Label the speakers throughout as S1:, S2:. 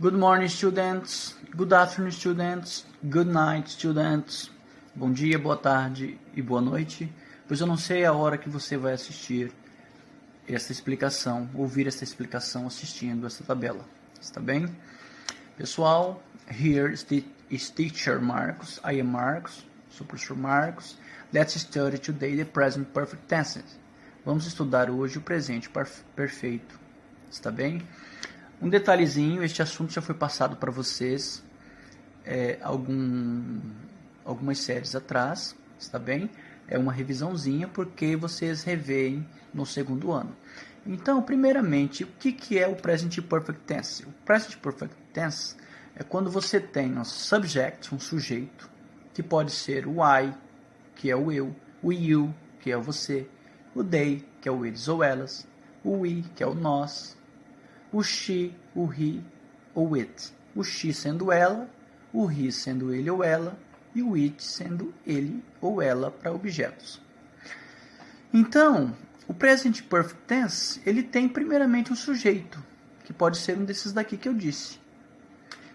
S1: Good morning, students. Good afternoon, students. Good night, students. Bom dia, boa tarde e boa noite. Pois eu não sei a hora que você vai assistir essa explicação, ouvir essa explicação assistindo essa tabela. Está bem? Pessoal, here is teacher Marcos. I am Marcos. Sou o professor Marcos. Let's study today the present perfect tense. Vamos estudar hoje o presente perfeito. Está bem? Um detalhezinho, este assunto já foi passado para vocês algumas séries atrás, está bem? É uma revisãozinha porque vocês revêem no segundo ano. Então, primeiramente, o que é o Present Perfect Tense? O Present Perfect Tense é quando você tem um subject, um sujeito, que pode ser o I, que é o eu, o you, que é o você, o they, que é o eles ou elas, o we, que é o nós, o she, o he ou it. O she sendo ela, o he sendo ele ou ela e o it sendo ele ou ela para objetos. Então, o Present Perfect Tense, ele tem primeiramente um sujeito, que pode ser um desses daqui que eu disse.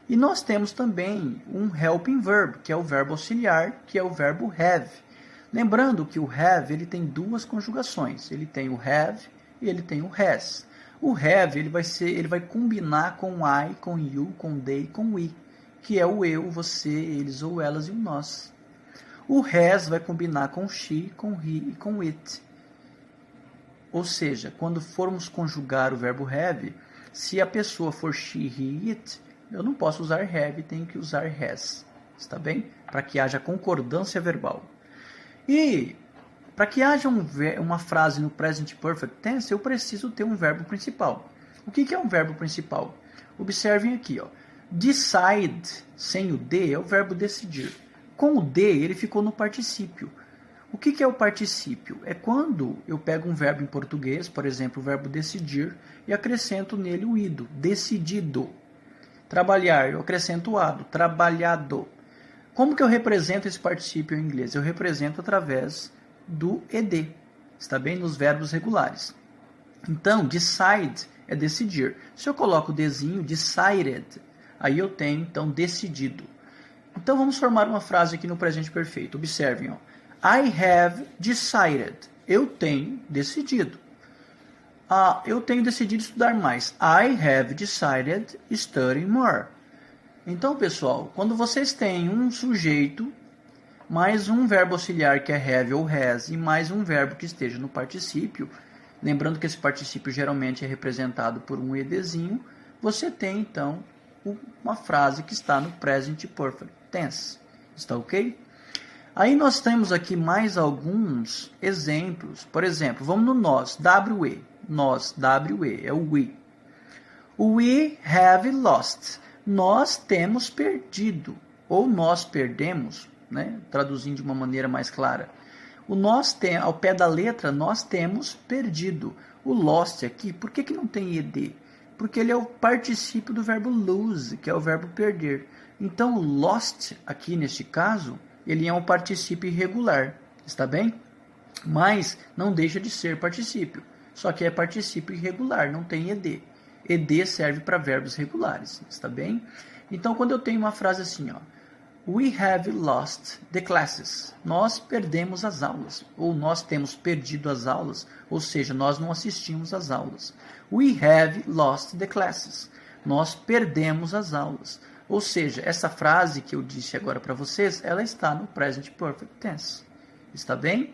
S1: E nós temos também um helping verb, que é o verbo auxiliar, que é o verbo have. Lembrando que o have ele tem duas conjugações. Ele tem o have e ele tem o has. O have ele vai combinar com I, com you, com they, com we, que é o eu, você, eles ou elas e o nós. O has vai combinar com she, com he e com it. Ou seja, quando formos conjugar o verbo have, se a pessoa for she, he, it, eu não posso usar have, tenho que usar has. Está bem? Para que haja concordância verbal. E para que haja uma frase no Present Perfect Tense, eu preciso ter um verbo principal. O que é um verbo principal? Observem aqui, ó. Decide, sem o de, é o verbo decidir. Com o de, ele ficou no particípio. O que é o particípio? É quando eu pego um verbo em português, por exemplo, o verbo decidir, e acrescento nele o ido, decidido. Trabalhar, eu acrescento o ado, trabalhado. Como que eu represento esse particípio em inglês? Eu represento através do ed, está bem? Nos verbos regulares. Então, decide é decidir. Se eu coloco o dezinho, decided, aí eu tenho, então, decidido. Então, vamos formar uma frase aqui no presente perfeito. Observem, ó. I have decided. Eu tenho decidido. Eu tenho decidido estudar mais. I have decided study more. Então, pessoal, quando vocês têm um sujeito mais um verbo auxiliar que é have ou has, e mais um verbo que esteja no particípio, lembrando que esse particípio geralmente é representado por um edzinho, você tem, então, uma frase que está no Present Perfect Tense. Está ok? Aí nós temos aqui mais alguns exemplos. Por exemplo, vamos no nós, we. Nós, we, é o we. We have lost. Nós temos perdido, ou nós perdemos, né? Traduzindo de uma maneira mais clara. O nós tem, ao pé da letra, nós temos perdido. O lost aqui, por que não tem ed? Porque ele é o particípio do verbo lose, que é o verbo perder. Então, o lost, aqui neste caso, ele é um particípio irregular, está bem? Mas não deixa de ser particípio, só que é particípio irregular, não tem ed. Ed serve para verbos regulares, está bem? Então, quando eu tenho uma frase assim, ó, we have lost the classes. Nós perdemos as aulas. Ou nós temos perdido as aulas. Ou seja, nós não assistimos às aulas. We have lost the classes. Nós perdemos as aulas. Ou seja, essa frase que eu disse agora para vocês, ela está no Present Perfect Tense. Está bem?